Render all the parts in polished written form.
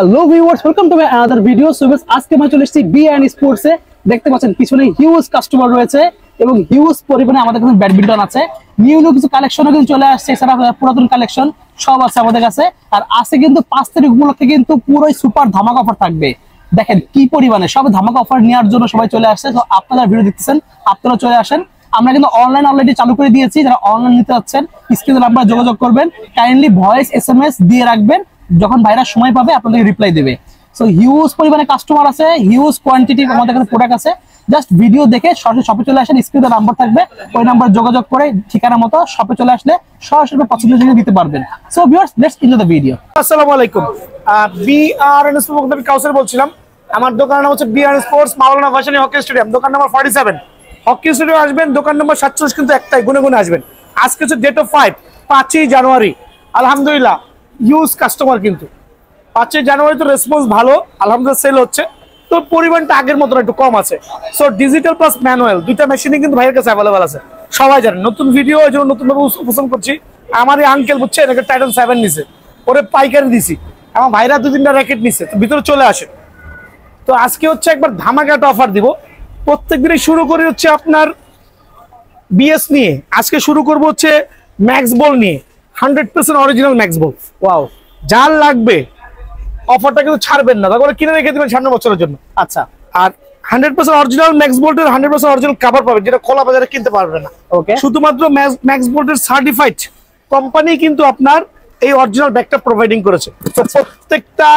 Hello viewers, welcome to my another video. So আজকে আমি চলে এসেছি বি&এন স্পোর্টস এ। দেখতে পাচ্ছেন পিছনে হিউজ কাস্টমার রয়েছে এবং হিউজ পরিমাণে আমাদের কাছে ব্যাডমিন্টন আছে। নিউ কিছু কালেকশনও কিন্তু চলে আসছে, এছাড়া পুরাতন কালেকশন সব আছে আমাদের কাছে। আর আজকে কিন্তু 5 তারিখ উপলক্ষে কিন্তু পুরোই সুপার ধামাকা অফার থাকবে। দেখেন কি পরিমাণে সব ধামাকা অফার নেওয়ার জন্য সবাই চলে আসছে। তো আপনারা ভিডিও দেখতেছেন, আপনারা চলে আসেন। আমরা কিন্তু অনলাইন অলরেডি চালু করে দিয়েছি। যারা অনলাইন নিতে যাচ্ছেন স্ক্রিনে নাম্বার যোগাযোগ করবেন, কাইন্ডলি ভয়েস SMS দিয়ে রাখবেন, যখন ভাইরা সময় পাবে আপনাদেরকে রিপ্লাই দেবে। সো হিউজ পরিমাণে কাস্টমার আছে, হিউজ কোয়ান্টিটি আমাদের কাছে প্রোডাক্ট আছে। জাস্ট ভিডিও দেখে সরাসরি শপে চলে আসেন, স্ক্রিনে নাম্বার থাকবে, ওই নাম্বার যোগাযোগ করে ঠিকানা মতো শপে চলে আসলে সরাসরি পছন্দের জিনিস দিতে পারবেন। So viewers, let's enjoy the video. আসসালামু আলাইকুম, বি&এন স্পোর্টস থেকে কাউসার বলছিলাম। আমার দোকানের নাম হচ্ছে বি&এন স্পোর্টস, মাওলানা ভাসানী হকি স্টেডিয়াম, দোকান নাম্বার 47। হকি স্টেডিয়াম আসবেন, দোকান নম্বর 47 কিন্তু একটাই, গুনে গুনে আসবেন। আজকে হচ্ছে ডেট অফ 5ই জানুয়ারি। আলহামদুলিল্লাহ হিউজ কাস্টমার, কিন্তু 5ই জানুয়ারি তো রেসপন্স ভালো, আলহামদুলিল্লাহ সেল হচ্ছে। তো পরিমাণটা আগের মতো একটু কম আছে। সো ডিজিটাল প্লাস ম্যানুয়াল দুইটা মেশিনই কিন্তু ভাইয়ের কাছে অ্যাভেলেবল আছে, সবাই জানেন। নতুন ভিডিও এই জন্য নতুনভাবে উপস্থাপন করছি। আমার এই আঙ্কেল বুঝছেন, একটা টাইটান 7 নিছে, ওরে পাইকারি দিছি। আমার ভাইরা 2-3টা র্যাকেট নিছে, তো ভিতরে চলে আসে। তো আজকে হচ্ছে একবার ধামাকাটা অফার দিব। প্রত্যেকদিনই শুরু করি হচ্ছে আপনার বিএস নিয়ে। আজকে শুরু করব হচ্ছে ম্যাক্স বল নিয়ে, 100% অরিজিনাল ম্যাক্স বল। ওয়াও, যার লাগবে অফারটা কিন্তু ছাড়বেন না, তারপরে কিনে রেখে দিবেন সামনের বছরের জন্য। আচ্ছা, আর 100% অরিজিনাল ম্যাক্স বোল্টের 100% অরিজিনাল কভার পাবেন, যেটা খোলা বাজারে কিনতে পারবেন না। ওকে, শুধুমাত্র ম্যাক্স বোল্টের সার্টিফাইড কোম্পানি কিন্তু আপনার এই অরিজিনাল ব্যাগটা প্রোভাইডিং করেছে। তো প্রত্যেকটা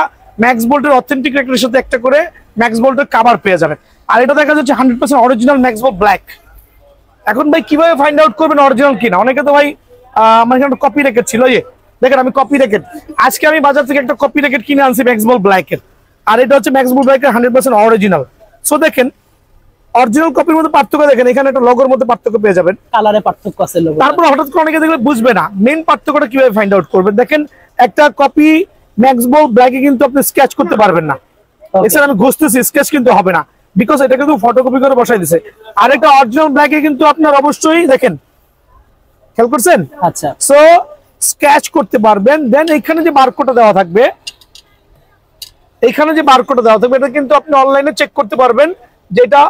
ম্যাক্স বোল্টের অথেন্টিক র্যাকেটের সাথে একটা করে ম্যাক্স বোল্টের কভার পেয়ে যাবেন। আর এটা দেখা যাচ্ছে 100% অরিজিনাল ম্যাক্স বোল্ট ব্ল্যাক। এখন ভাই কিভাবে ফাইন্ড আউট করবেন অরিজিনাল কিনা? অনেকে তো ভাই আমার এখানে কপি র্যাকেট ছিল, দেখেন আমি কপি র্যাকেট, আজকে আমি বাজার থেকে একটা কপি র্যাকেট কিনে আনছি ম্যাক্স বল ব্ল্যাকের। আর এটা হচ্ছে ম্যাক্স বল ব্ল্যাকের 100% অরিজিনাল। সো দেখেন অরিজিনাল কপির মধ্যে পার্থক্য দেখেন, এখানে একটা লোগোর মধ্যে পার্থক্য পেয়ে যাবেন, কালারে পার্থক্য আছে। তারপর হঠাৎ করে অনেকে দেখলে বুঝবে না মেইন পার্থক্যটা কিভাবে ফাইন্ড আউট করবেন। দেখেন একটা কপি ম্যাক্স বল ব্ল্যাকে কিন্তু আপনি স্কেচ করতে পারবেন না। এছাড়া আমি ঘুষতেছি, স্কেচ কিন্তু হবে না, বিকজ এটা কিন্তু ফটোকপি করে বসাই দিছে। আর একটা অরিজিনাল ব্ল্যাকে কিন্তু আপনার অবশ্যই দেখেন, খেয়াল করছেন? আচ্ছা, সো স্কেচ করতে পারবেন। দেন এখানে যে বারকোডটা দেওয়া থাকবে, এখানে যে বারকোডটা দেওয়া থাকবে, এটা কিন্তু আপনি অনলাইনে চেক করতে পারবেন যেটা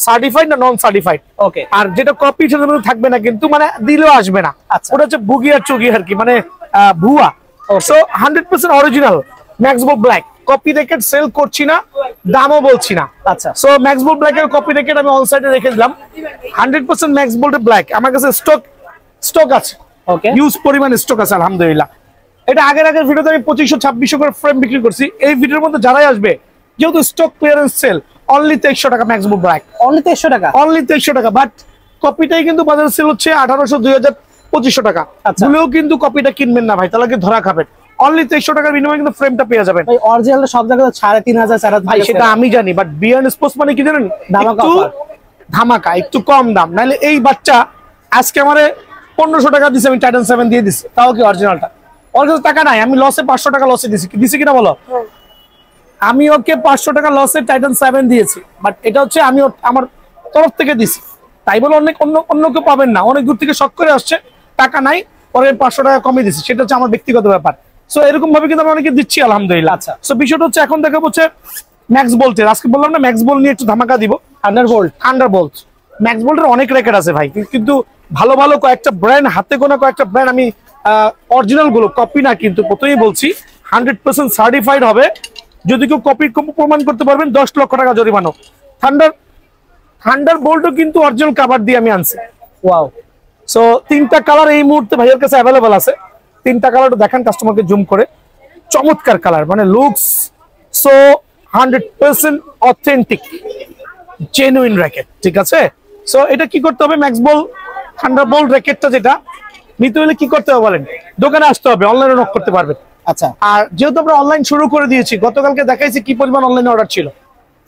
সার্টিফাইড না নন সার্টিফাইড। ওকে, আর যেটা কপি সেটা থাকবে না, কিন্তু মানে দিলেও আসবে না। ওটা হচ্ছে বুগি আর চুগি আর কি, মানে ভুয়া। সো 100% অরিজিনাল ম্যাক্স বল ব্ল্যাক। কপি র্যাকেট সেল করছি না, দামও বলছি না। আচ্ছা, সো ম্যাক্স বল ব্ল্যাকের কপি র্যাকেট আমি অন সাইডে রেখে দিলাম। 100% ম্যাক্স বল ব্ল্যাক আমার কাছে স্টক আছে, ওকে, হিউজ পরিমাণ স্টক আছে আলহামদুলিল্লাহ। এটা আগের ভিডিওতে আমি 2500-2600 করে ফ্রেম বিক্রি করছি। এই ভিডিওর মধ্যে যারাই আসবে, যেহেতু স্টক ক্লিয়ারেন্স সেল, অনলি 2300 টাকা ম্যাক্স বল ব্ল্যাক, অনলি 2300 টাকা, অনলি 2300 টাকা। বাট কপিটাই কিন্তু বাজারে সেল হচ্ছে 1800, 2000, 2500 টাকা। আচ্ছা, ভুলেও কিন্তু কপিটা কিনবেন না ভাই, তাহলে কি ধরা খাবেন। অনলি 2300 টাকার বিনিময়ে কিন্তু ফ্রেমটা পেয়ে যাবেন। ভাই অরিজিনাল সব জায়গায় 3500, 4000 ভাই সেটা আমি জানি, বাট বি&এন স্পোর্টস মানে কি জানেন? ধামাকা, একটু কম দাম। নাহলে এই বাচ্চা আজকে আমারে 1500 টাকা দিছে, আমি টাইটান 7 দিয়ে দিছি, তাও কি অরিজিনালটা? ওর কাছে টাকা নাই, আমি লসে 500 টাকা লসে দিছি কিনা বলো? আমি ওকে 500 টাকা লসে টাইটান 7 দিয়েছি, বাট এটা হচ্ছে আমি আমার তরফ থেকে দিছি। তাই বলে অন্য কেউ পাবেন না। অনেক দূর থেকে শখ করে আসছে, টাকা নাই, পরে 500 টাকা কমিয়ে দিছি, সেটা হচ্ছে আমার ব্যক্তিগত ব্যাপার। সো এরকম ভাবে কিন্তু আমি অনেকে দিচ্ছি আলহামদুলিল্লাহ। আচ্ছা, সো বিষয়টা হচ্ছে এখন দেখা হচ্ছে ম্যাক্স বোল্টের। আজকে বললাম না ম্যাক্স বোল্ট নিয়ে একটু ধামাকা দিব। আন্ডারবোল্ট ম্যাক্স বোল্টের অনেক র্যাকেট আছে ভাই, কিন্তু ভালো ভালো কয়েকটা ব্র্যান্ড, হাতে গোনা কয়েকটা ব্র্যান্ড, আমি অরিজিনাল গুলো, কপি না কিন্তু, প্রথমেই বলছি 100% সার্টিফাইড হবে। যদি কেউ কপি প্রমাণ করতে পারবেন 10 লক্ষ টাকা জরিমানা। থান্ডারবোল্টও কিন্তু অরিজিনাল কভার দিয়ে আমি আনছি। ওয়াও। সো 3টা কালার এই মুহূর্তে ভাইয়ের কাছে অ্যাভেলেবল আছে। 3টা কালার দেখান কাস্টমারকে জুম করে। চমৎকার কালার, মানে looks so 100% authentic genuine racket, ঠিক আছে? সো এটা কি করতে হবে? ম্যাক্স বল থান্ডারবোল্ট র্যাকেটটা যেটা নিতে হলে কি করতে হবে বলেন? দোকানে আসতে হবে, অনলাইনে নক করতে পারবেন। আচ্ছা, আর যেহেতু আমরা অনলাইন শুরু করে দিয়েছি, গতকালকে দেখাইছি কি পরিমাণ অনলাইনে অর্ডার ছিল।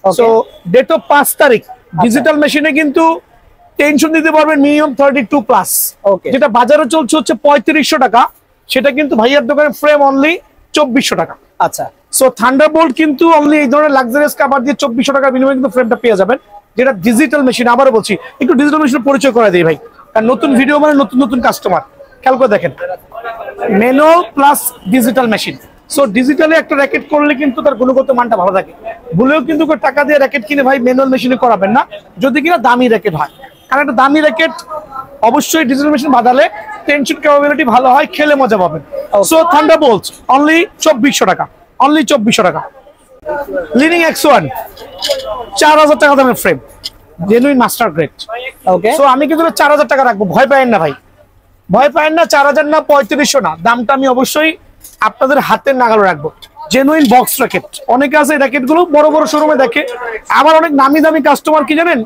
সো ডেট অফ 5 তারিখ ডিজিটাল মেশিনে কিন্তু টেনশন দিতে পারবেন মিনিমাম 32+। যেটা বাজারে চলছে হচ্ছে 3500 টাকা, সেটা কিন্তু ভাইয়ার দোকানে ফ্রেম অনলি 2400 টাকা। আচ্ছা, সো থান্ডারবোল্ট কিন্তু অনলি এই ধরনের লাক্সারিয়াস কভার দিয়ে 2400 টাকার বিনিময়ে কিন্তু ফ্রেমটা পেয়ে যাবেন, যেটা ডিজিটাল মেশিন। আবারও বলছি, একটু ডিজিটাল মেশিনের পরিচয় করে দিই ভাই, আর নতুন ভিডিও মানে নতুন কাস্টমার। খেয়াল করে দেখেন, manual plus digital machine, so digitally একটা র্যাকেট করলে কিন্তু তার গুণগত মানটা ভালো থাকে। ভুলেও কিন্তু কেউ টাকা দিয়ে র্যাকেট কিনে ভাই ম্যানুয়াল মেশিনে করাবেন না, যদি কিনা দামি র্যাকেট হয়। কারণ একটা দামি র্যাকেট অবশ্যই digital machine Badale tension capability ভালো হয়, খেলে মজা পাবেন। সো থান্ডারবোল্ট অনলি 2400 টাকা, অনলি 2400 টাকা। লিনিং X1 4000 টাকা দামের ফ্রেম, জেনুইন মাস্টার গ্রেড। ওকে, সো আমি কিন্তু 4000 টাকা রাখবো, ভয় পাবেন না ভাই, ভয় পাবেন না। 4000 না 3500 না, দামটা আমি অবশ্যই আপনাদের হাতের নাগালে রাখবো। জেনুইন বক্স র্যাকেট, অনেকে আছে র্যাকেট গুলো বড় বড় শোরুমে দেখে, আবার অনেক নামি দামি কাস্টমার কি জানেন,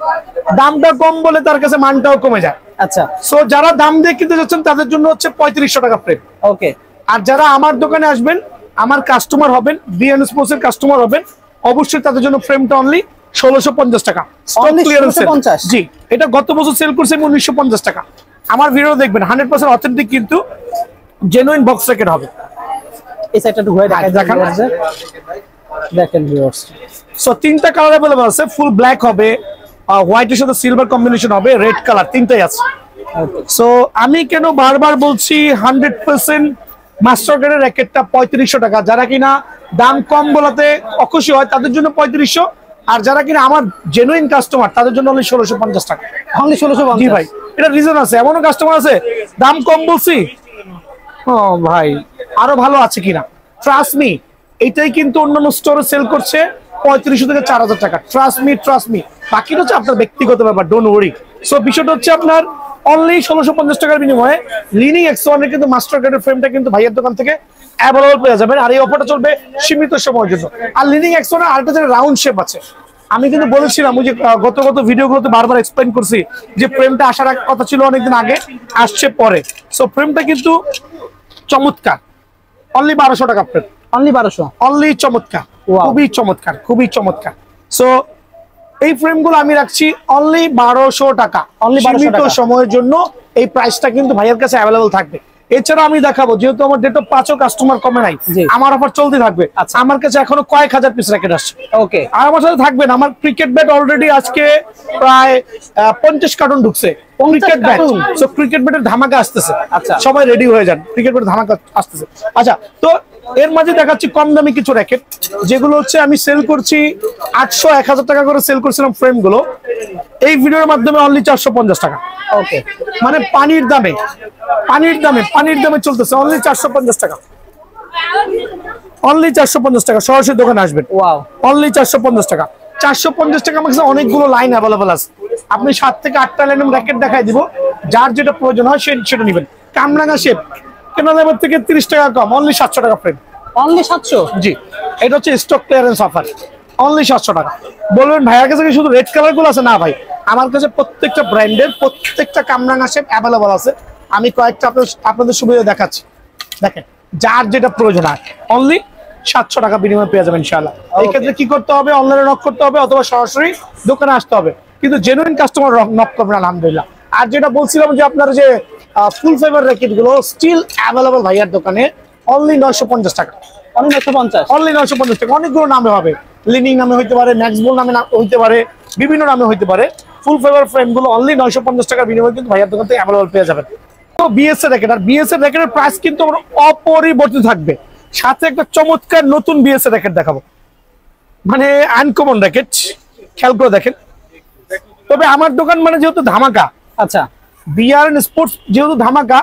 দামটা কম বলে তার কাছে মানটাও কমে যায়। আচ্ছা, সো যারা দাম দিয়ে কিনতে যাচ্ছেন তাদের জন্য হচ্ছে 3500 টাকা ফ্রেম। ওকে, আর যারা আমার দোকানে আসবেন, আমার কাস্টমার হবেন, বিএন স্পোর্টস এর কাস্টমার হবেন, অবশ্যই তাদের জন্য ফ্রেমটা অনলি 1650 টাকা। Only 1650? জি, এটা গত বছর সেল করছে 1950 টাকা। আমার ভিডিও দেখবেন, 100% অথেন্টিক, কিন্তু জেনুইন বক্স র্যাকেট হবে। এই সাইডটা একটু ঘুরে দেখাই, দেখান। দেখেন ভিউয়ার্স। সো তিনটা কালার अवेलेबल আছে, ফুল ব্ল্যাক হবে, হোয়াইটের সাথে সিলভার কম্বিনেশন হবে, রেড কালার, তিনটাই আছে। সো আমি কেন বারবার বলছি 100% মাস্টার গ্রেডের র্যাকেটটা 3500 টাকা। যারা কিনা দাম কম বলাতে অখুশি হয় তাদের জন্য 3500, আর যারা কিনা আমার জেনুইন কাস্টমার তাদের জন্য অনলি 1650 টাকা। অনলি 1650? জি ভাই, এটা রিজন আছে, এমনও কাস্টমার আছে দাম কম বলছি, ও ভাই আরো ভালো আছে কিনা। ট্রাস্ট মি, এটাই কিন্তু অন্যান্য স্টোরে সেল করছে 3500 থেকে 4000 টাকা। ট্রাস্ট মি, বাকিটা হচ্ছে আপনার ব্যক্তিগত ব্যাপার, ডোন্ট ওয়ারি। সো বিষয়টা হচ্ছে আপনার অনলি 1650 টাকার বিনিময়ে লিনিং X1 এর কিন্তু মাস্টার গ্রেডের ফ্রেমটা কিন্তু ভাইয়ের দোকান থেকে অ্যাভেলেবল পেয়ে যাবেন। আর এই অফারটা চলবে সীমিত সময়ের জন্য। আর লিনিং X1 এর আরেকটা যে রাউন্ড শেপ আছে, আমি কিন্তু বলেছিলাম ওই যে গত ভিডিওগুলোতে বারবার এক্সপ্লেইন করছি যে ফ্রেমটা আসার কথা ছিল অনেকদিন আগে, আসছে পরে। সো ফ্রেমটা কিন্তু চমৎকার, অনলি 1200 টাকা ফ্রেম, অনলি 1200? অনলি চমৎকার, খুবই চমৎকার, খুবই চমৎকার। সো এই ফ্রেমগুলো আমি রাখছি অনলি 1200 টাকা, অনলি 1200 টাকা সময়ের জন্য এই প্রাইসটা কিন্তু ভাইয়ের কাছে অ্যাভেলেবল থাকবে। এছাড়া আমি দেখাবো, যেহেতু আমার ডেট অফ 5ও কাস্টমার কমে নাই, আমার অফার চলতে থাকবে। আমার কাছে এখনো কয়েক হাজার পিস র্যাকেট আসছে। ওকে, আর আমার সাথে থাকবেন, আমার ক্রিকেট ব্যাট অলরেডি আজকে প্রায় 50 কার্টন ঢুকছে। ক্রিকেট ব্যাট, সো ক্রিকেট ব্যাটের ধামাকা আসতেছে। আচ্ছা, সবাই রেডি হয়ে যান, ক্রিকেট ব্যাটের ধামাকা আসতেছে। আচ্ছা, তো এর মাঝে দেখাচ্ছি কম দামি কিছু র্যাকেট, যেগুলো হচ্ছে আমি সেল করছি 800-1000 টাকা করে সেল করছিলাম ফ্রেম গুলো, এই ভিডিওর মাধ্যমে অনলি 450 টাকা। ওকে, মানে পানির দামে চলতেছে, অনলি 450 টাকা, অনলি 450 টাকা। সরাসরি দোকানে আসবেন, ওয়াও, অনলি 450 টাকা। 450 টাকা আমার কাছে অনেকগুলো লাইন অ্যাভেলেবল আছে, আপনি 7 থেকে 8টা লাইনের র্যাকেট দেখাই দিব, যার যেটা প্রয়োজন হয় সেটা নেবেন। কামরাঙা শেপ কেনা দামের থেকে 30 টাকা কম, অনলি 700 টাকা ফ্রেম, অনলি 700? জি, এটা হচ্ছে স্টক ক্লিয়ারেন্স অফার, অনলি 700 টাকা। বলবেন ভাইয়ের কাছে কি শুধু রেড কালার গুলো আছে? না ভাই, আমার কাছে প্রত্যেকটা ব্র্যান্ডের প্রত্যেকটা কামরাঙা শেপ অ্যাভেলেবল আছে। আমি কয়েকটা আপনাদের সুবিধা দেখাচ্ছি, দেখেন, যার যেটা প্রয়োজন হয় অনলি 700 টাকা বিনিময়ে পেয়ে যাবেন ইনশাআল্লাহ। এই ক্ষেত্রে কি করতে হবে? অনলাইনে নক করতে হবে অথবা সরাসরি দোকানে আসতে হবে, কিন্তু জেনুইন কাস্টমার নক করবেন আলহামদুলিল্লাহ। আর যেটা বলছিলাম যে আপনার যে ফুল ফাইবার র্যাকেট গুলো স্টিল অ্যাভেলেবল ভাইয়ার দোকানে, অনলি 950 টাকা, অনলি 950? অনলি 950 টাকা। অনেকগুলো নামে হবে, লিনিং নামে হইতে পারে, ম্যাক্সবল নামে হইতে পারে, বিভিন্ন নামে হইতে পারে। ফুল ফাইবার ফ্রেম গুলো অনলি 950 টাকার বিনিময়ে কিন্তু ভাইয়ার দোকান থেকে অ্যাভেলেবল পেয়ে যাবেন। তো বিএস এর র্যাকেট, আর বিএস এর র্যাকেটের প্রাইস কিন্তু আমার অপরিবর্তিত থাকবে। সাথে একটা চমৎকার নতুন বিএস এর র্যাকেট দেখাবো, মানে আনকমন র্যাকেট, খেয়াল করে দেখেন। তবে আমার দোকান মানে যেহেতু ধামাকা, আচ্ছা, বিআর স্পোর্টস যেহেতু ধামাকা,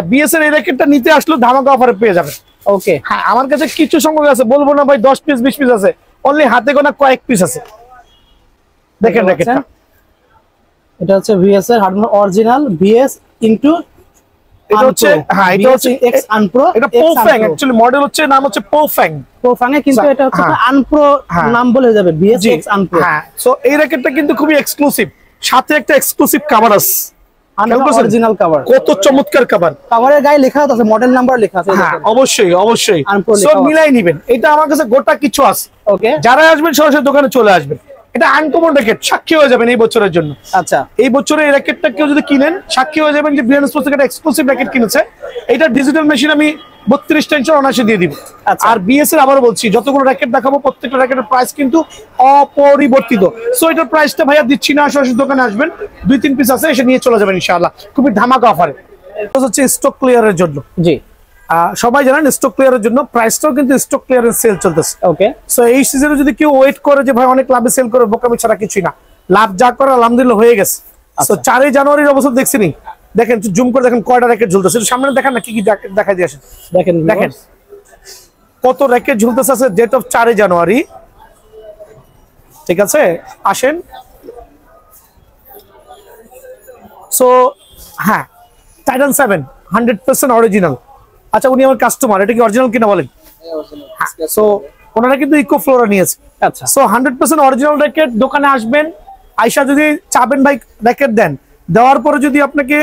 বিএস এর এই র্যাকেটটা নিতে আসলেও ধামাকা অফারে পেয়ে যাবেন। ওকে, হ্যাঁ, আমার কাছে কিছু সংখ্যক আছে, বলবো না ভাই 10 পিস 20 পিস আছে, অনলি হাতে গোনা কয়েক পিস আছে। দেখেন র্যাকেটটা, এটা হচ্ছে ভিএস এর হার্ডওয়্যার অরিজিনাল ভিএস ইনটু, এটা হচ্ছে, হ্যাঁ এটা হচ্ছে এক্স আনপ্রো, এটা পোফ্যাং, অ্যাকচুয়ালি মডেল হচ্ছে, নাম হচ্ছে পোফ্যাং। পোফ্যাং এ, কিন্তু এটা হচ্ছে আনপ্রো নাম বলে হয়ে যাবে, ভিএস এক্স আনপ্রো। হ্যাঁ, সো এই র্যাকেটটা কিন্তু খুবই এক্সক্লুসিভ, সাথে একটা এক্সক্লুসিভ কভার আছে, অরিজিনাল কভার। কত চমৎকার কভার, কভারের গায়ে লেখা আছে, মডেল নাম্বার লেখা আছে। হ্যাঁ অবশ্যই অবশ্যই, সব মিলাই নিবেন। এটা আমার কাছে গোটা কিছু আছে। ওকে, যারা আসবেন সরাসরি দোকানে চলে আসবেন। এটা আনকমন র্যাকেট, সাক্ষী হয়ে যাবেন এই বছরের জন্য। আচ্ছা, এই বছরে এই র্যাকেটটা কেউ যদি কিনেন, সাক্ষী হয়ে যাবেন যে বিএন স্পোর্টস থেকে একটা এক্সক্লুসিভ র্যাকেট কিনেছে। এটা ডিজিটাল মেশিন আমি 32 টেনশন অনায়াসে দিয়ে দিব। আর বিএস এর আবারও বলছি, যতগুলো র্যাকেট দেখাবো প্রত্যেকটা র্যাকেটের প্রাইস কিন্তু অপরিবর্তিত। সো এটার প্রাইসটা ভাইয়া দিচ্ছি না, সরাসরি দোকানে আসবেন, 2-3 পিস আছে, এসে নিয়ে চলে যাবেন ইনশাআল্লাহ, খুবই ধামাকা অফারে। এটা হচ্ছে স্টক ক্লিয়ারের জন্য। জি, সবাই জানেন স্টক ক্লিয়ারের জন্য প্রাইসটাও কিন্তু স্টক ক্লিয়ারের সেল চলতেছে। ওকে, সো এই সিজনে যদি কেউ ওয়েট করে যে ভাই অনেক লাভে সেল করে, বোকামি ছাড়া কিছুই না, লাভ যা করে আলহামদুলিল্লাহ হয়ে গেছে। সো 4 জানুয়ারির অবস্থা দেখছিনি, দেখেন জুম করে দেখেন কয়টা র্যাকেট ঝুলতেছে, সামনে দেখেন না কি কি দেখাই দিয়ে আসেন। দেখেন দেখেন কত র্যাকেট ঝুলতেছে আছে ডেট অফ 4 জানুয়ারি। ঠিক আছে, আসেন। সো হ্যাঁ, টাইটান 7 100% অরিজিনাল। আচ্ছা, উনি আমার কাস্টমার, এটা কি অরিজিনাল কিনা বলেন? সো ওনারা কিন্তু ইকো ফ্লোরা নিয়েছে। আচ্ছা, সো 100% অরিজিনাল র্যাকেট। দোকানে আসবেন, আয়শা যদি চাবেন ভাই র্যাকেট দেন, দেওয়ার পরে যদি আপনাকে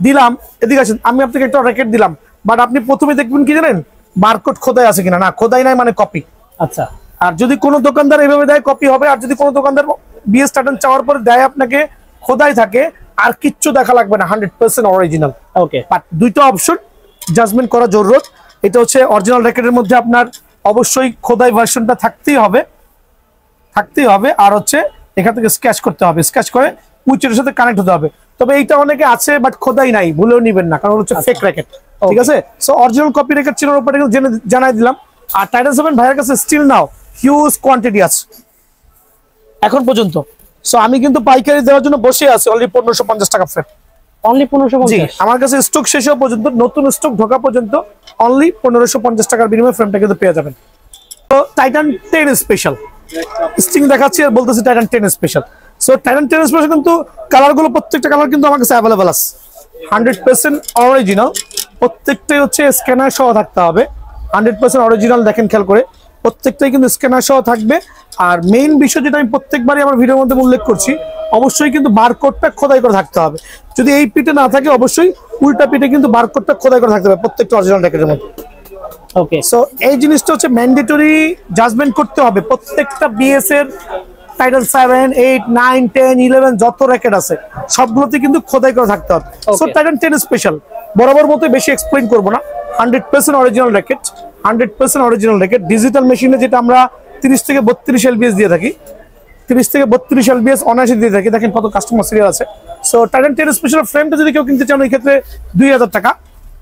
দিলাম, এদিকে আসেন, আমি আপনাকে একটা র্যাকেট দিলাম, বাট আপনি প্রথমে দেখবেন কি জানেন, বারকোড খোদাই আছে কিনা। না, খোদাই নাই মানে কপি। আচ্ছা, আর যদি কোনো দোকানদার এভাবে দেয় কপি হবে, আর যদি কোনো দোকানদার বিএস টাইটান চাওয়ার পরে দেয় আপনাকে খোদাই থাকে, আর কিচ্ছু দেখা লাগবে না, 100% অরিজিনাল। ওকে, বাট দুইটা অপশন জাজমেন্ট করা জরুরত। এটা হচ্ছে অরিজিনাল র্যাকেটের মধ্যে আপনার অবশ্যই খোদাই ভার্সনটা থাকতেই হবে, আর হচ্ছে এখান থেকে স্ক্র্যাচ করতে হবে, স্ক্র্যাচ করে উইচের সাথে কানেক্ট হতে হবে। তবে এইটা অনেকে আছে বাট খোদাই নাই, ভুলেও নিবেন না, কারণ হচ্ছে ফেক র্যাকেট। ঠিক আছে, সো অরিজিনাল কপি র্যাকেট চিনার উপরে জানাই দিলাম। আর টাইটান 7 ভাইয়ের কাছে স্টিল নাও হিউজ কোয়ান্টিটি আছে এখন পর্যন্ত। সো আমি কিন্তু পাইকারি দেওয়ার জন্য বসে আছি, অনলি 1550 টাকা ফ্রেম। অনলি 1550? আমার কাছে স্টক শেষ হওয়া পর্যন্ত, নতুন স্টক ঢোকা পর্যন্ত অনলি 1550 টাকার বিনিময়ে ফ্রেমটা কিন্তু পেয়ে যাবেন। তো টাইটান 10 স্পেশাল স্টিং দেখাচ্ছি আর বলতেছি Titan 10 special. So Titan 10 special কিন্তু কালারগুলো, প্রত্যেকটা কালার কিন্তু আমার কাছে অ্যাভেলেবল আছে, 100% অরিজিনাল। প্রত্যেকটাই হচ্ছে স্ক্যানার সহ থাকতে হবে, 100% অরিজিনাল। দেখেন খেয়াল করে, প্রত্যেকটাই কিন্তু স্ক্যানার সহ থাকবে। আর মেইন বিষয় যেটা আমি প্রত্যেকবারই আমার ভিডিওর মধ্যে উল্লেখ করছি, অবশ্যই কিন্তু বারকোডটা খোদাই করে থাকতে হবে। যদি এই পিঠে না থাকে, অবশ্যই উল্টা পিঠে কিন্তু বারকোডটা খোদাই করে থাকতে হবে প্রত্যেকটা অরিজিনাল র্যাকেটের মধ্যে। ওকে, সো এই জিনিসটা হচ্ছে ম্যান্ডেটরি, জাজমেন্ট করতে হবে। প্রত্যেকটা বিএস এর টাইটান 7, 8, 9, 10, 11 যত র্যাকেট আছে সবগুলোতে কিন্তু খোদাই করে থাকতে হবে। সো টাইটান 10 স্পেশাল বরাবর মতো বেশি এক্সপ্লেইন করবো না, 100% original racket, 100% original racket. Digital মেশিনে যেটা আমরা 30 থেকে 32 এলবিএস দিয়ে থাকি, 30 থেকে 32 এলবিএস অনায়াসে দিয়ে থাকি। দেখেন কত কাস্টমার সিরিয়াল আছে। সো টাইটান 10 স্পেশাল ফ্রেমটা যদি কেউ কিনতে চান, ওই ক্ষেত্রে 2000 টাকা।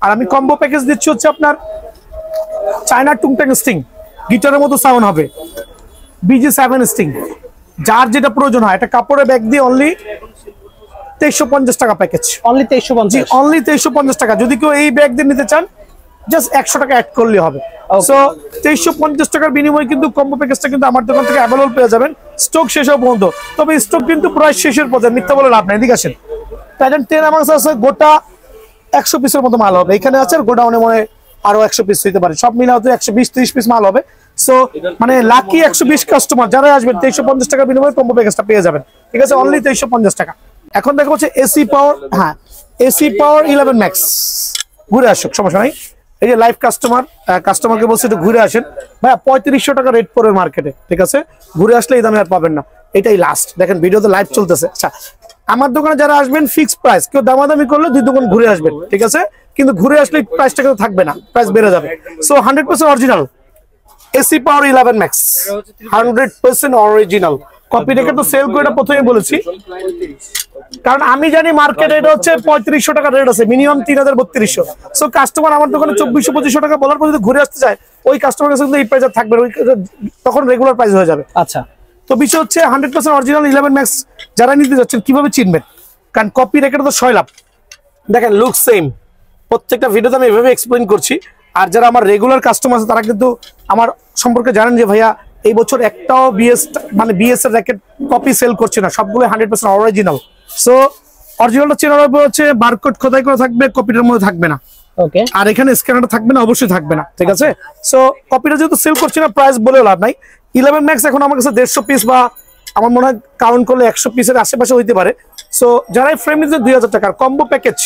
আর আমি কম্বো প্যাকেজ দিচ্ছি হচ্ছে আপনার চায়না টুংটাং স্টিং, গিটারের মতো সাউন্ড হবে, BG7 স্টিং, যার যেটা প্রয়োজন হয়। একটা কাপড়ের ব্যাগ দিয়ে অনলি 2350 টাকা প্যাকেজ, অনলি 2350? অনলি 2350 টাকা। যদি কেউ এই ব্যাগ দিয়ে নিতে চান, জাস্ট 100 টাকা অ্যাড করলে হবে। সো 2350 টাকার বিনিময়ে কিন্তু কম্বো প্যাকেজটা কিন্তু আমার দোকান থেকে অ্যাভেলেবল পেয়ে যাবেন, স্টক শেষ হওয়া পর্যন্ত। তবে স্টক কিন্তু প্রায় শেষের পথে, মিথ্যা বলে লাভ নাই। এদিকে আসেন, টাইটান 10 আমার কাছে আছে গোটা 100 পিসের মতো মাল হবে এখানে আছে, আর গোডাউনে মনে আরো 100 পিস হইতে পারে, সব মিলে হয়তো 120-30 পিস মাল হবে। সো মানে লাকি 120 কাস্টমার যারা আসবেন 2350 টাকার বিনিময়ে কম্বো প্যাকেজটা পেয়ে যাবেন। ঠিক আছে, অনলি 2350 টাকা। এখন দেখা হচ্ছে এসি পাওয়ার, হ্যাঁ এসি পাওয়ার 11 ম্যাক্স। ঘুরে আসুক, সমস্যা নাই। এই যে লাইভ কাস্টমারকে বলছে একটু ঘুরে আসেন ভাইয়া, 3500 টাকা রেট পড়বে মার্কেটে। ঠিক আছে, ঘুরে আসলে এই দামে আর পাবেন না, এটাই লাস্ট। দেখেন ভিডিওতে লাইভ চলতেছে। আচ্ছা, আমার দোকানে যারা আসবেন ফিক্সড প্রাইস, কেউ দামাদামি করলে 2 দোকান ঘুরে আসবেন। ঠিক আছে, কিন্তু ঘুরে আসলে প্রাইসটা কিন্তু থাকবে না, প্রাইস বেড়ে যাবে। So 100% original AC power 11 max, 100% original. Copy রেখে তো সেল করে প্রথমে বলেছি, কারণ আমি জানি মার্কেটে এটা হচ্ছে 3500 টাকা রেট আছে, মিনিমাম 3200। সো কাস্টমার আমার দোকানে 2400-2500 টাকা বলার পর যদি ঘুরে আসতে চায়, ওই কাস্টমার কাছে কিন্তু এই প্রাইস থাকবে, তখন রেগুলার প্রাইস হয়ে যাবে। আচ্ছা, তো বিষয় হচ্ছে 100% অরিজিনাল 11 ম্যাক্স যারা নিতে যাচ্ছেন কিভাবে চিনবেন, কারণ কপি রেখে তো 6 লাভ। দেখেন লুক সেম, প্রত্যেকটা ভিডিওতে আমি এভাবে এক্সপ্লেইন করছি। আর যারা আমার রেগুলার কাস্টমার আছে, তারা কিন্তু আমার সম্পর্কে জানেন যে ভাইয়া এই বছর একটাও বিএস এর র্যাকেট কপি সেল করছে না, সবগুলো 100% অরিজিনাল। সো অরিজিনালটা চেনার উপর হচ্ছে বারকোড খোদাই করা থাকবে, কপিটার মধ্যে থাকবে না। ওকে, আর এখানে স্ক্যানারটা থাকবে না, অবশ্যই থাকবে না। ঠিক আছে, সো কপিটা যেহেতু সেল করছে না, প্রাইস বলেও লাভ নাই। 11 ম্যাক্স এখন আমার কাছে 150 পিস, বা আমার মনে হয় কাউন্ট করলে 100 পিসের আশেপাশে হইতে পারে। সো যারাই ফ্রেম নিতে 2000 টাকার কম্বো প্যাকেজ,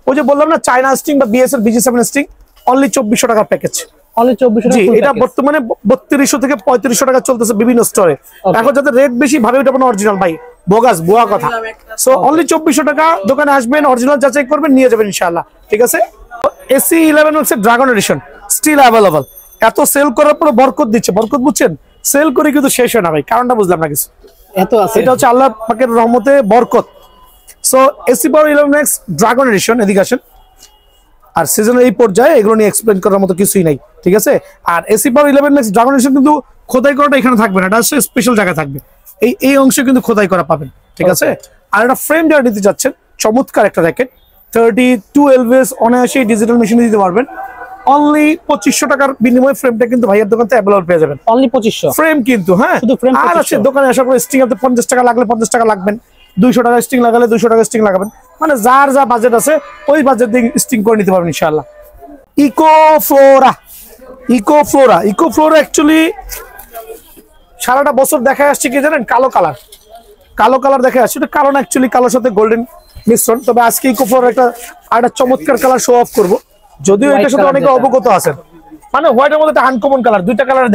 ওই যে বললাম না চায়না স্টিং বা বিএস এর BG7 স্টিং, অনলি 2400 টাকার প্যাকেজ। অনলি 2400 জি, টাকা? এটা বর্তমানে 3200 থেকে 3500 টাকা চলতেছে বিভিন্ন স্টোরে। এখন যাদের রেট বেশি ভাবে ওটা কোনো অরিজিনাল, ভাই বোগাস বুয়া কথা। সো অনলি 2400 টাকা, দোকানে আসবেন, অরিজিনাল যাচাই করবেন, নিয়ে যাবেন ইনশাআল্লাহ। ঠিক আছে, এসি 11 হচ্ছে ড্রাগন এডিশন, স্টিল অ্যাভেলেবল। এত সেল করার পরে বরকত দিচ্ছে, বরকত বুঝছেন, সেল করে কিন্তু শেষ হয় না ভাই, কারণটা বুঝলাম না কিছু, এত আছে? এটা হচ্ছে আল্লাহ পাকের রহমতে বরকত। So AC power 11 max dragon edition, এদিকে আসেন। আর সিজনের এই পর্যায়ে এগুলো নিয়ে এক্সপ্লেন করার মতো কিছুই নাই, ঠিক আছে। আর AC power 11 max dragon edition কিন্তু খোদাই করাটা এখানে থাকবে না, এটা হচ্ছে স্পেশাল জায়গায় থাকবে, এই অংশে কিন্তু খোদাই করা পাবেন, ঠিক আছে। আর একটা ফ্রেম যারা নিতে যাচ্ছেন, চমৎকার একটা র্যাকেট 32 এলভিএস অনায়াসে ডিজিটাল মেশিনে দিতে পারবেন। অনলি 2500 টাকার বিনিময়ে ফ্রেমটা কিন্তু ভাইয়ের দোকান থেকে অ্যাভেলেবল পেয়ে যাবেন। অনলি 2500 ফ্রেম কিন্তু, হ্যাঁ। শুধু ফ্রেম আর আছে দোকানে আসার পর স্টিং আপনি 50 টাকা লাগলে 50 টাকা লাগবেন, 200 টাকা স্টিং লাগালে 200 টাকা স্টিং লাগাবেন, মানে যার যা বাজেট আছে ওই বাজেট দিয়ে স্টিং করে নিতে পারবেন ইনশাআল্লাহ। ইকোফ্লোরা অ্যাকচুয়ালি সারাটা বছর দেখা আসছে কি জানেন, কালো কালার দেখা আসছে। এটা কালো না, অ্যাকচুয়ালি কালোর সাথে গোল্ডেন মিশ্রণ। তবে আজকে ইকোফ্লোরা একটা চমৎকার কালার শো অফ করবো, যদিও এটার সাথে অনেকে অবগত আছেন। মানে হোয়াইটের মধ্যে একটা আনকমন কালার, দুইটা কালারে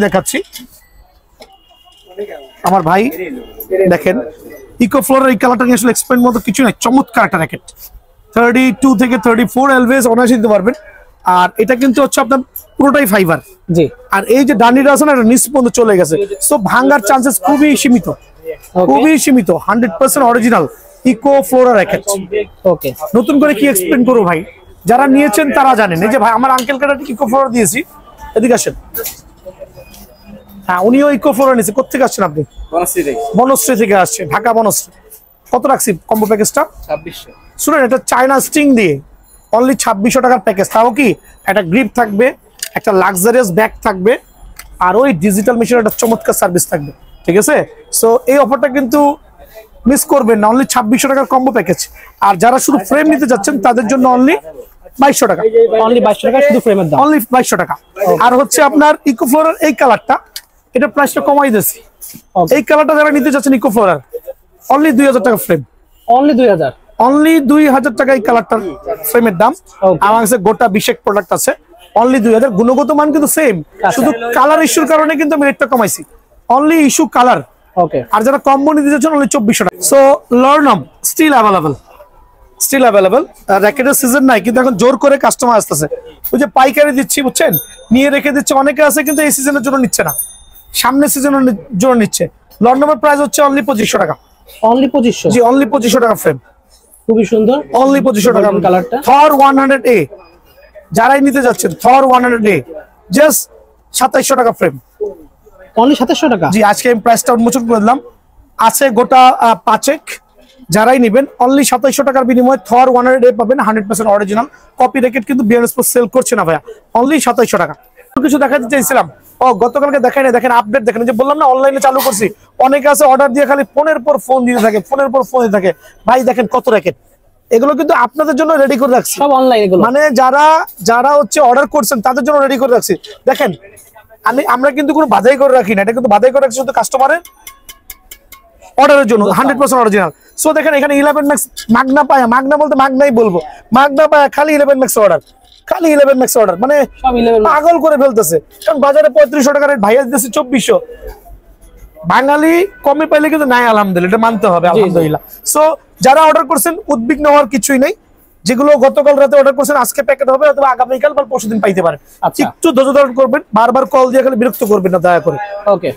দেখাচ্ছি আমার ভাই দেখেন। ইকোফ্লোরার এই কালারটা নিয়ে আসলে এক্সপ্লেন মতো কিছু নাই, চমৎকার একটা র্যাকেট 32 থেকে 34 এলভিএস অনায়াসে দিতে পারবেন। আর এটা কিন্তু হচ্ছে আপনার পুরোটাই ফাইবার, জি। আর এই যে ডান্ডিটা আছে না, এটা নিচ পর্যন্ত চলে গেছে, সো ভাঙার চান্সেস খুবই সীমিত, 100% অরিজিনাল ইকোফ্লোরা র্যাকেট। ওকে, নতুন করে কি এক্সপ্লেন করবো ভাই, যারা নিয়েছেন তারা জানেন। এই যে ভাই আমার আঙ্কেল কাটা ইকোফ্লোরা দিয়েছি, এদিকে আসেন। হ্যাঁ, উনিও ইকোফ্লোরা নিয়েছে। কোথেকে আসছেন আপনি? বনশ্রী থেকে আসছে, ঢাকা বনশ্রী। কত রাখছি কম্বো প্যাকেজটা? 2600। শুনেন, এটা চায়না স্টিং দিয়ে অনলি 2600 টাকার প্যাকেজ। তাও কি একটা গ্রিপ থাকবে, একটা লাক্সারিয়াস ব্যাগ থাকবে, আর ওই ডিজিটাল মেশিনের একটা চমৎকার সার্ভিস থাকবে, ঠিক আছে। সো এই অফারটা কিন্তু মিস করবেন না, অনলি 2600 টাকার কম্বো প্যাকেজ। আর যারা শুধু ফ্রেম নিতে যাচ্ছেন তাদের জন্য অনলি 2200 টাকা, অনলি 2200 টাকা শুধু ফ্রেমের দাম, অনলি 2200 টাকা। আর হচ্ছে আপনার ইকোফ্লোরার এই কালারটা, এটা প্রাইসটা কমাই দিয়েছি। এই কালারটা যারা নিতে যাচ্ছেন ইকোফ্লোরার, অনলি 2000 টাকা ফ্রেম, অনলি 2000, অনলি 2000 টাকা এই কালারটার ফ্রেমের দাম। আমার কাছে গোটা 20 প্রোডাক্ট আছে, অনলি 2000। গুণগত মান কিন্তু সেম, শুধু কালার ইস্যুর কারণে কিন্তু আমি রেটটা কমাইছি, অনলি ইস্যু কালার। ওকে, আর যারা কম্বো নিতে যাচ্ছেন অনলি 2400 টাকা। সো লর্নম স্টিল অ্যাভেলেবল। র্যাকেটের সিজন নাই, কিন্তু এখন জোর করে কাস্টমার আসতেছে। ওই যে পাইকারি দিচ্ছি, বুঝছেন, নিয়ে রেখে দিচ্ছে। অনেকে আছে কিন্তু এই সিজনের জন্য নিচ্ছে না, সামনের সিজনের জন্য নিচ্ছে। লর্নমের প্রাইস হচ্ছে অনলি 2500 টাকা, অনলি 2500। জি, অনলি 2500 টাকা ফ্রেম, খুবই সুন্দর, অনলি 2500 টাকা কালারটা। থর 100A যারাই নিতে যাচ্ছেন, থর 100A জাস্ট 2700 টাকা ফ্রেম, অনলি 2700 টাকা। জি, আজকে আমি প্রাইসটা উন্মোচন করে দিলাম। আছে গোটা 5 যারাই নেবেন অনলি 2700 টাকার বিনিময়ে থর 100A পাবেন, 100% অরিজিনাল কপি র্যাকেট। কিন্তু বিয়ার স্পোর্টস সেল করছে না ভাইয়া, অনলি 2700 টাকা। কিছু দেখাতে চাইছিলাম, গতকালকে দেখাই না, দেখেন আপডেট দেখেন। যে বললাম না অনলাইনে চালু করছি, অনেকে আছে অর্ডার দিয়ে খালি ফোনের পর ফোন দিতে থাকে, ভাই দেখেন কত র্যাকেট। এগুলো কিন্তু আপনাদের জন্য রেডি করে রাখছি, সব অনলাইন এগুলো, মানে যারা হচ্ছে অর্ডার করছেন তাদের জন্য রেডি করে রাখছি। দেখেন আমরা কিন্তু কোনো বাধাই করে রাখি না, এটা কিন্তু বাধাই করে রাখছি শুধু কাস্টমারের অর্ডারের জন্য, 100% অরিজিনাল। সো দেখেন এখানে 11 ম্যাক্স মাগনা পায়, মাগনা বলতে মাগনাই বলবো, মাগনা পায় খালি 11 ম্যাক্স অর্ডার, খালি 11 ম্যাক্স অর্ডার, মানে পাগল করে ফেলতেছে। কারণ বাজারে 3500 টাকার রেট, ভাইয়া দিতেছে 2400। বাঙালি কমে পাইলে কিন্তু নাই, আলহামদুলিল্লাহ, এটা মানতে হবে, আলহামদুলিল্লাহ। সো যারা অর্ডার করছেন উদ্বিগ্ন হওয়ার কিছুই নেই। যেগুলো গতকাল রাতে অর্ডার করছেন আজকে প্যাকেট হবে, অথবা আগামীকাল বা পরশুদিন পাইতে পারেন। একটু ধৈর্য ধারণ করবেন, বারবার কল দিয়ে খালি বিরক্ত করবেন না, দয়া করে। ওকে।